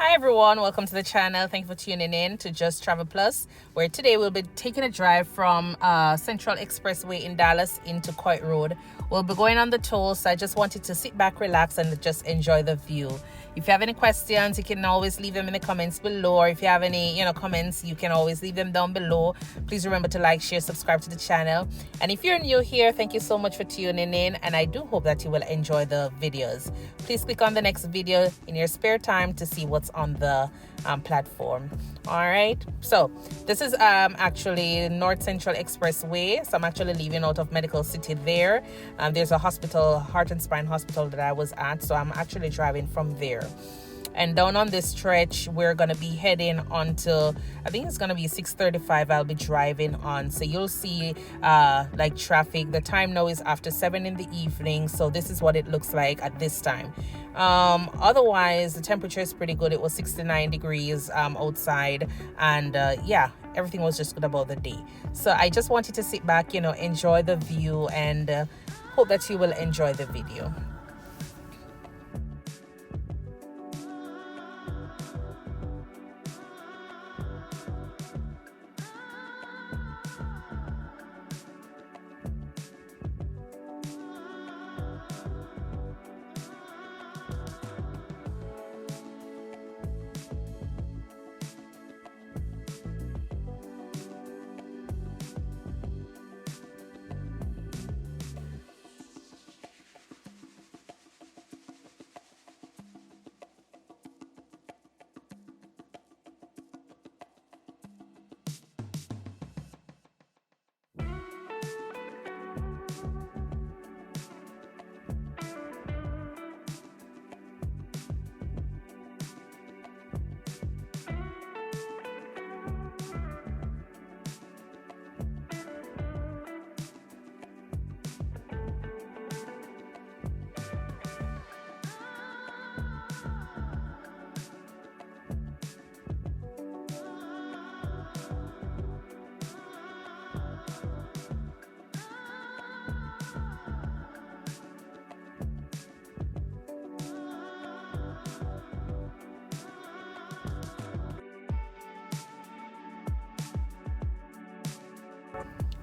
Hi everyone, welcome to the channel. Thank you for tuning in to Just Travel Plus, where today we'll be taking a drive from Central Expressway in Dallas into Coit Road. We'll be going on the toll, so I just wanted to sit back, relax, and just enjoy the view. If you have any questions, you can always leave them in the comments below, or if you have any comments, you can always leave them down below. Please remember to like, share, subscribe to the channel. And if you're new here, thank you so much for tuning in, and I do hope that you will enjoy the videos. Please click on the next video in your spare time to see what's on the platform. All right, so this is actually North Central Expressway, so I'm actually leaving out of Medical City there. There's a hospital, Heart and Spine Hospital, that I was at, so I'm actually driving from there. And down on this stretch, we're going to be heading onto, I think it's going to be 6:35 I'll be driving on. So you'll see like traffic. The time now is after 7 in the evening. So this is what it looks like at this time. Otherwise, the temperature is pretty good. It was 69 degrees outside. And yeah, everything was just good about the day. So I just wanted to sit back, enjoy the view, and hope that you will enjoy the video.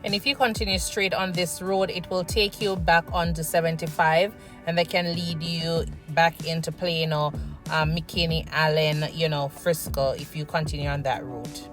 And if you continue straight on this road, it will take you back onto 75, and that can lead you back into Plano, McKinney, Allen, Frisco, if you continue on that route.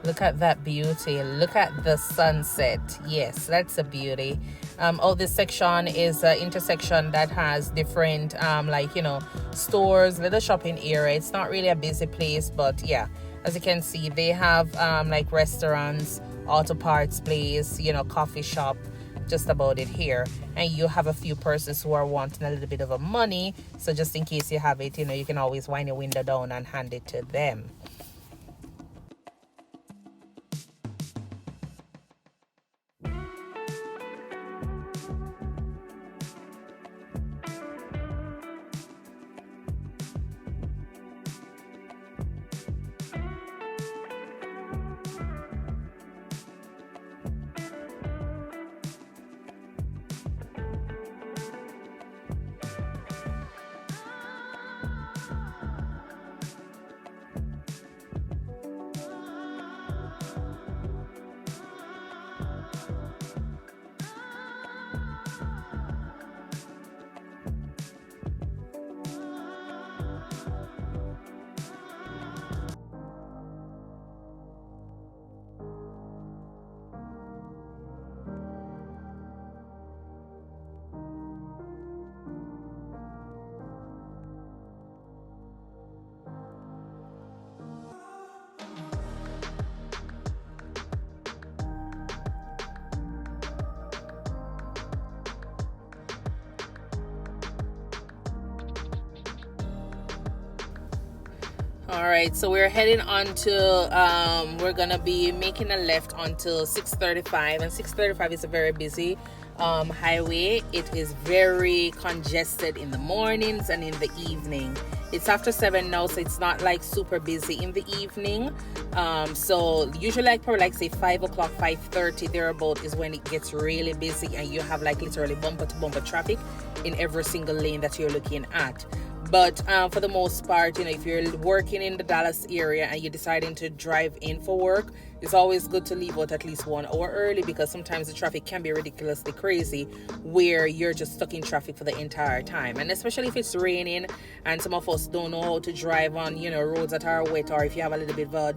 Look at that beauty. Look at the sunset. Yes, that's a beauty. This section is an intersection that has different stores, little shopping area. It's not really a busy place, but yeah, as you can see, they have like restaurants, auto parts place, coffee shop, just about it here. And you have a few persons who are wanting a little bit of a money, so just in case you have it, you can always wind your window down and hand it to them. All right, so we're heading on to we're gonna be making a left until 6:35, and 6:35 is a very busy highway. It is very congested in the mornings and in the evening. It's after 7 now, so it's not like super busy in the evening. So usually like probably like say 5 o'clock, 5:30 thereabout is when it gets really busy, and you have like literally bumper to bumper traffic in every single lane that you're looking at. But for the most part, you know, if you're working in the Dallas area and you're deciding to drive in for work, it's always good to leave out at least 1 hour early, because sometimes the traffic can be ridiculously crazy where you're just stuck in traffic for the entire time. And especially if it's raining and some of us don't know how to drive on, you know, roads that are wet, or if you have a little bit of a,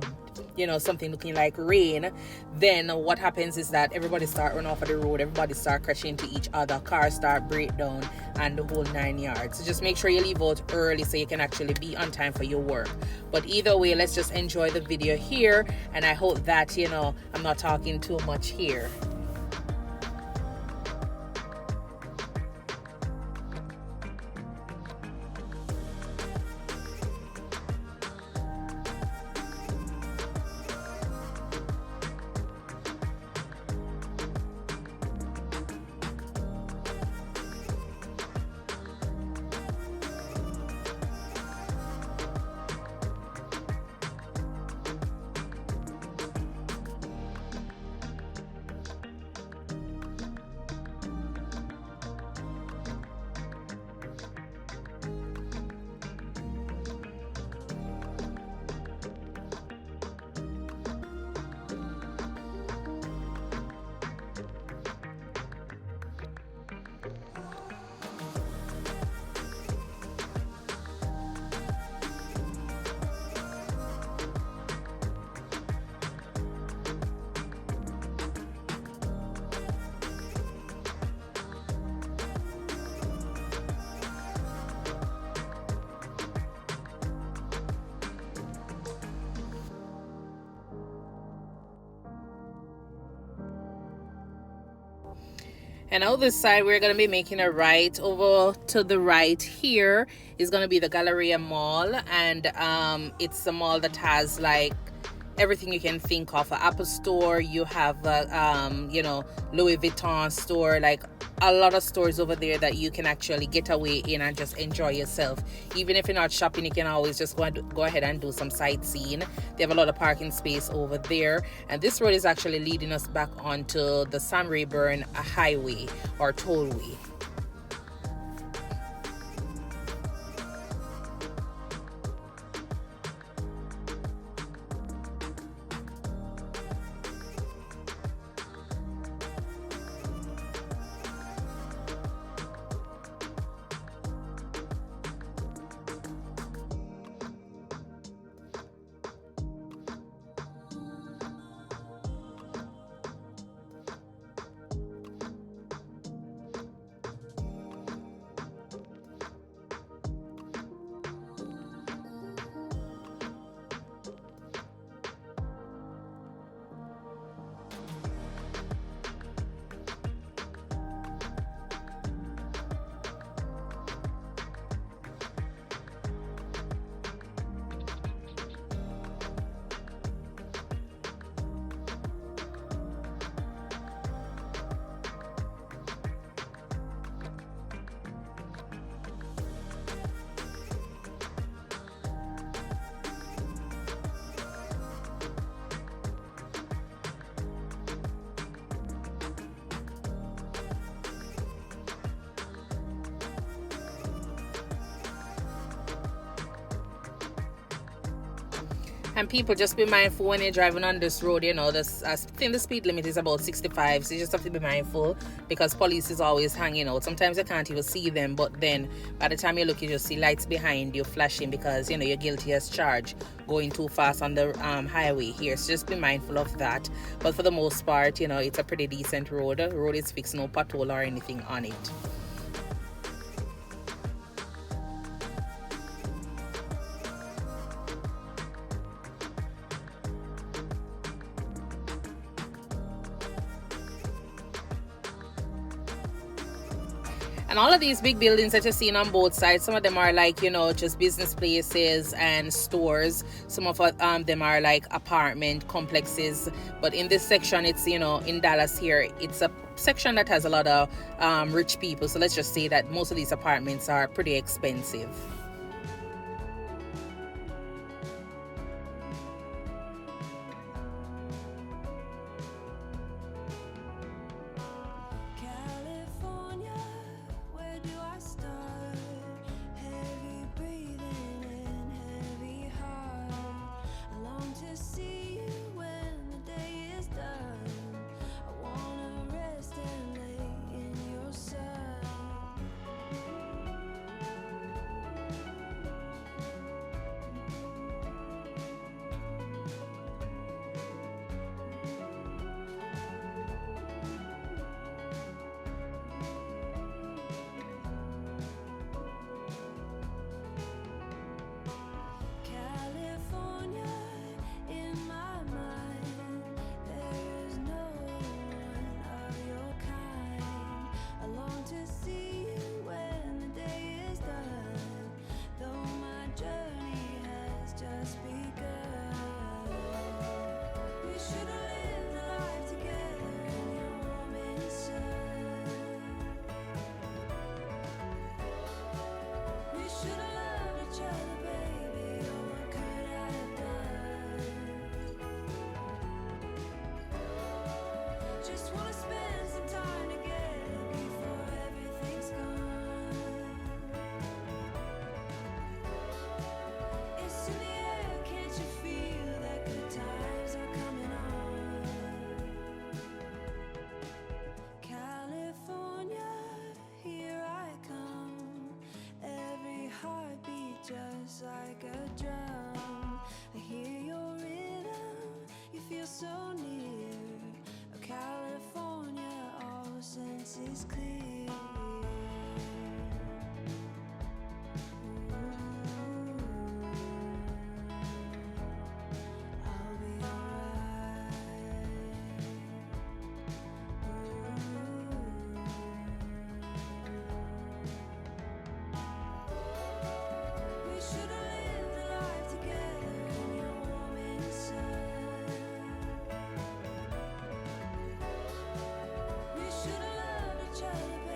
you know, something looking like rain, then what happens is that everybody start run off of the road, everybody start crashing into each other, cars start break down, and the whole 9 yards. So just make sure you leave out early so you can actually be on time for your work. But either way, let's just enjoy the video here, and I hope that, you know, I'm not talking too much here. And on this side, we're going to be making a right. Over to the right here is going to be the Galleria Mall. And it's a mall that has like everything you can think of. An Apple store, you have a, you know, Louis Vuitton store, like a lot of stores over there that you can actually get away in and just enjoy yourself. Even if you're not shopping, you can always just go ahead and do some sightseeing. They have a lot of parking space over there, and this road is actually leading us back onto the Sam Rayburn highway or tollway. And people, just be mindful when you're driving on this road. You know, this I think the speed limit is about 65, so you just have to be mindful, because police is always hanging out. Sometimes you can't even see them, but then by the time you look, you just see lights behind you flashing, because, you know, you're guilty as charged going too fast on the highway here. So just be mindful of that. But for the most part, you know, it's a pretty decent road. The road is fixed, no pothole or anything on it. And all of these big buildings that you're seeing on both sides, some of them are like, you know, just business places and stores. Some of them are like apartment complexes. But in this section, it's, you know, in Dallas here, it's a section that has a lot of rich people. So let's just say that most of these apartments are pretty expensive. Just like a drum, I hear your rhythm, you feel so near. Oh, California, all senses clear. I'll be alright. We should have lived a life together in your warming sun. We should have loved each other.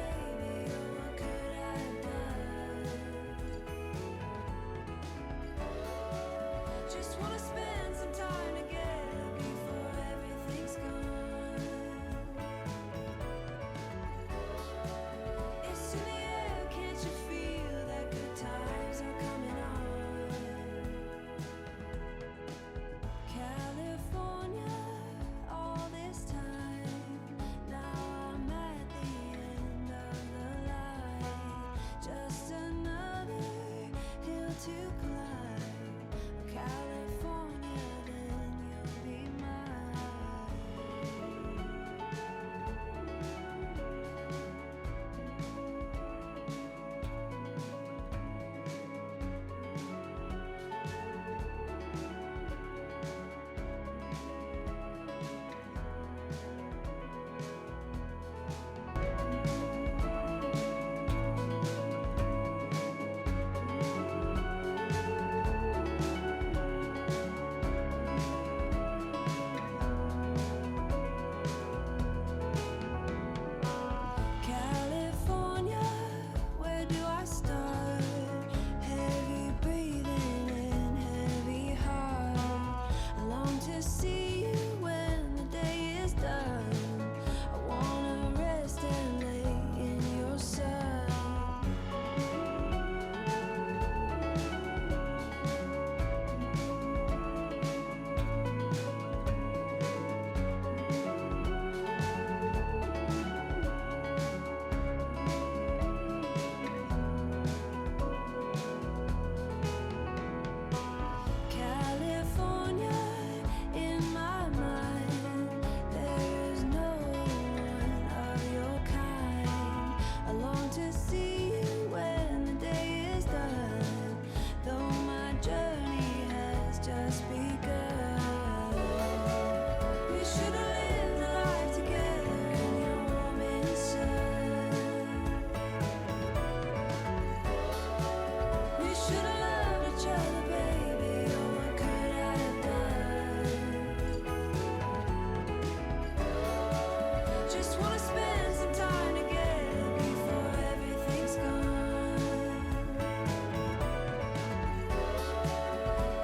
Just wanna spend some time together before everything's gone.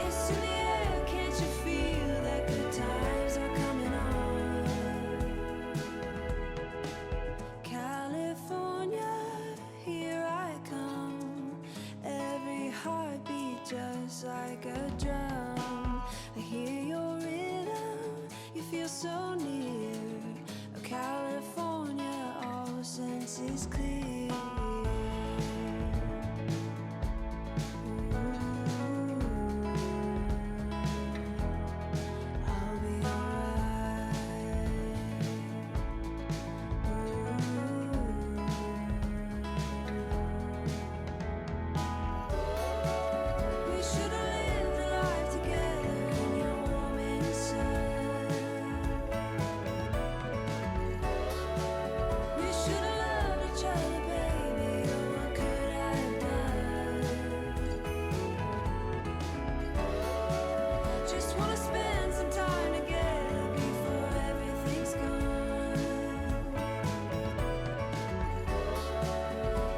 It's in the air, can't you feel that good times are coming on? California, here I come. Every heartbeat just like a drum. I hear your rhythm, you feel so near. Oh, California, all senses clear. I'll be alright. We should have lived a life together in your warming sun. We should have loved each other, baby. Oh, what could I have done? Just wanna spend some time together before everything's gone.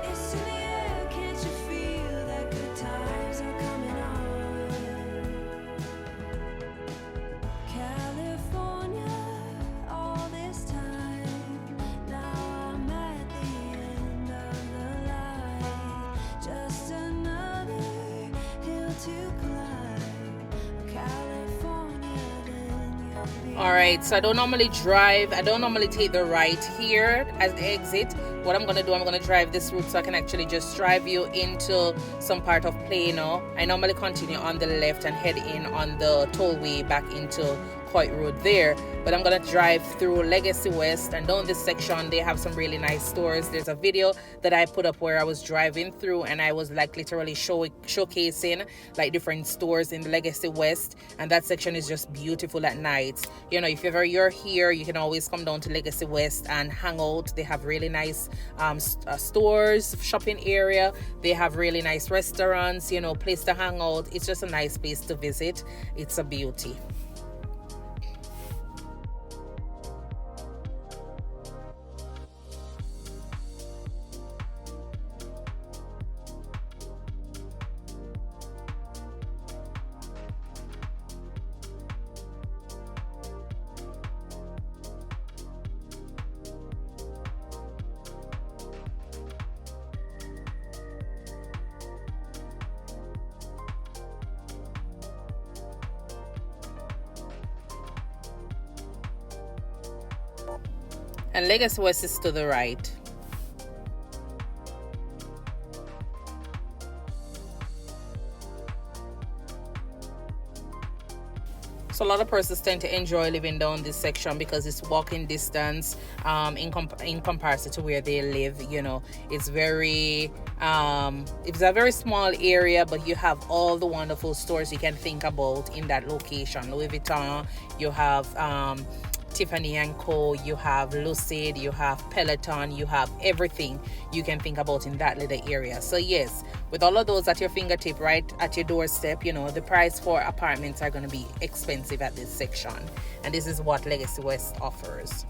It's in the air, can't you feel that good times are coming on? California, all this time. Now I'm at the end of the line. Just another hill to climb. California, then you'll be All right, so I don't normally drive. I don't normally take the right here as the exit. What I'm gonna do, I'm gonna drive this route so I can actually just drive you into some part of Plano. I normally continue on the left and head in on the tollway back into Coit Road there, but I'm gonna drive through Legacy West, and down this section they have some really nice stores. There's a video that I put up where I was driving through and I was like literally showcasing like different stores in the Legacy West, and that section is just beautiful at night. You know, if ever you're here, you can always come down to Legacy West and hang out. They have really nice stores, shopping area. They have really nice restaurants, you know, place to hang out. It's just a nice place to visit. It's a beauty. And Legacy West is to the right. So a lot of persons tend to enjoy living down this section because it's walking distance in comparison to where they live. You know, it's very it's a very small area, but you have all the wonderful stores you can think about in that location. Louis Vuitton, you have Tiffany & Co, you have Lucid, you have Peloton, you have everything you can think about in that little area. So yes, with all of those at your fingertip, right at your doorstep, you know, the price for apartments are going to be expensive at this section, and this is what Legacy West offers.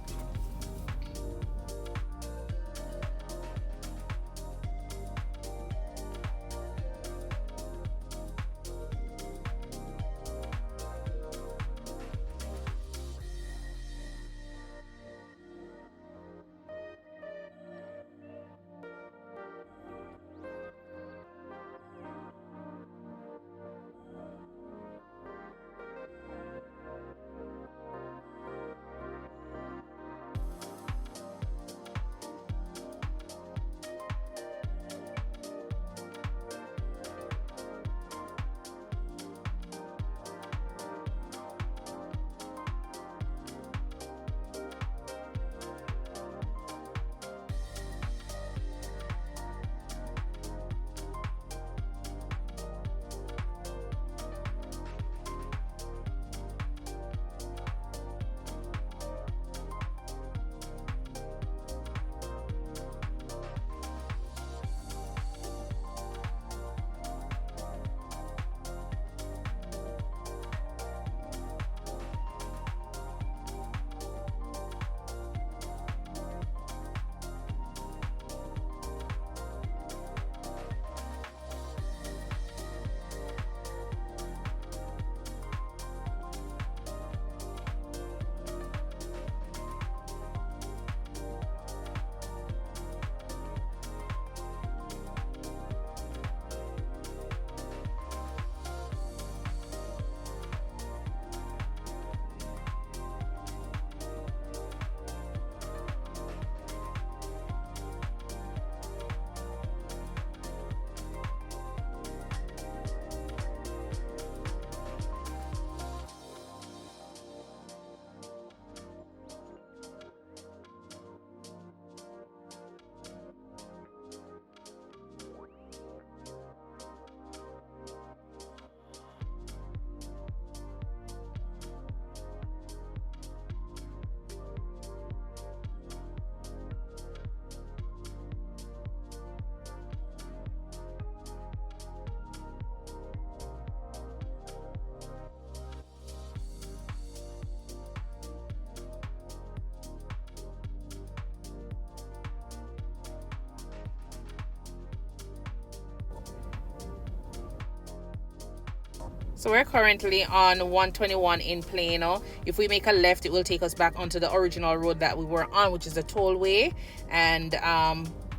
So we're currently on 121 in Plano. If we make a left, it will take us back onto the original road that we were on, which is the tollway. And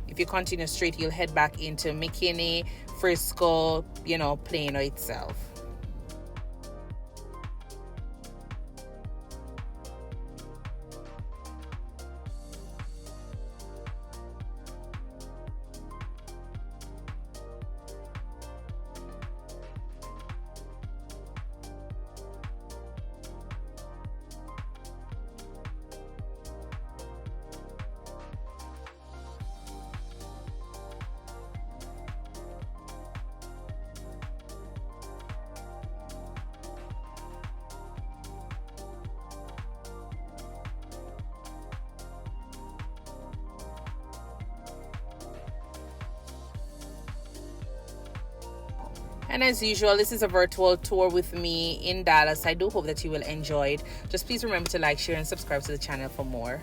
if you continue straight, you'll head back into McKinney, Frisco, Plano itself. And as usual, this is a virtual tour with me in Dallas. I do hope that you will enjoy it. Just please remember to like, share, and subscribe to the channel for more.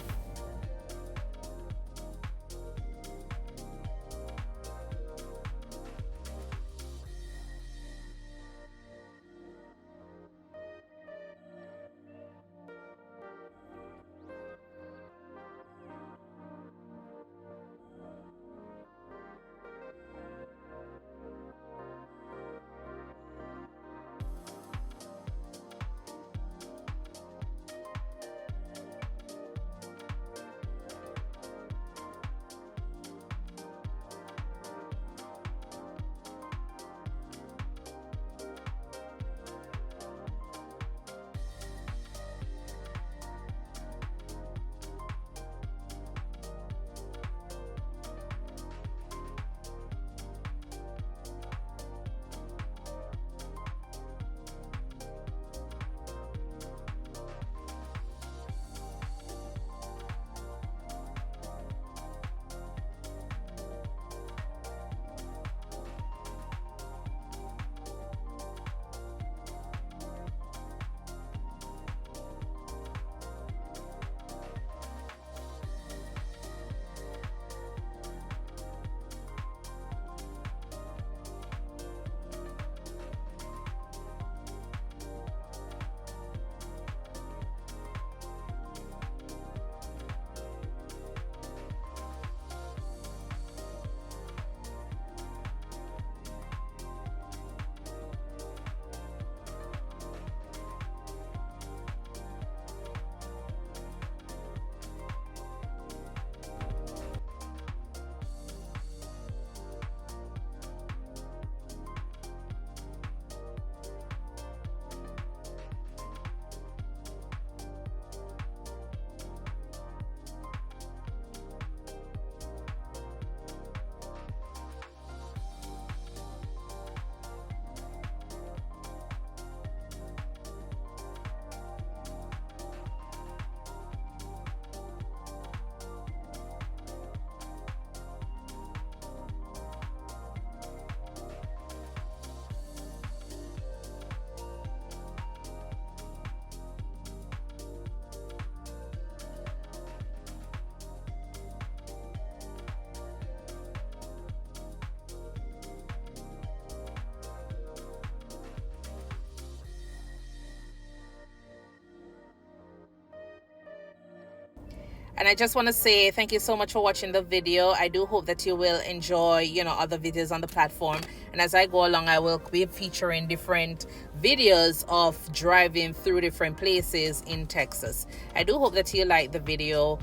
And I just want to say thank you so much for watching the video. I do hope that you will enjoy, other videos on the platform. And as I go along, I will be featuring different videos of driving through different places in Texas. I do hope that you like the video,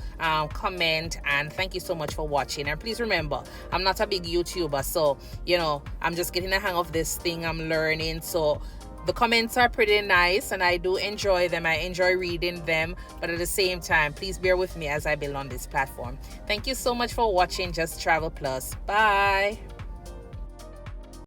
comment, and thank you so much for watching. And please remember, I'm not a big YouTuber, so, I'm just getting the hang of this thing. I'm learning, so the comments are pretty nice and I do enjoy them. I enjoy reading them, but at the same time, please bear with me as I build on this platform. Thank you so much for watching Just Travel Plus. Bye.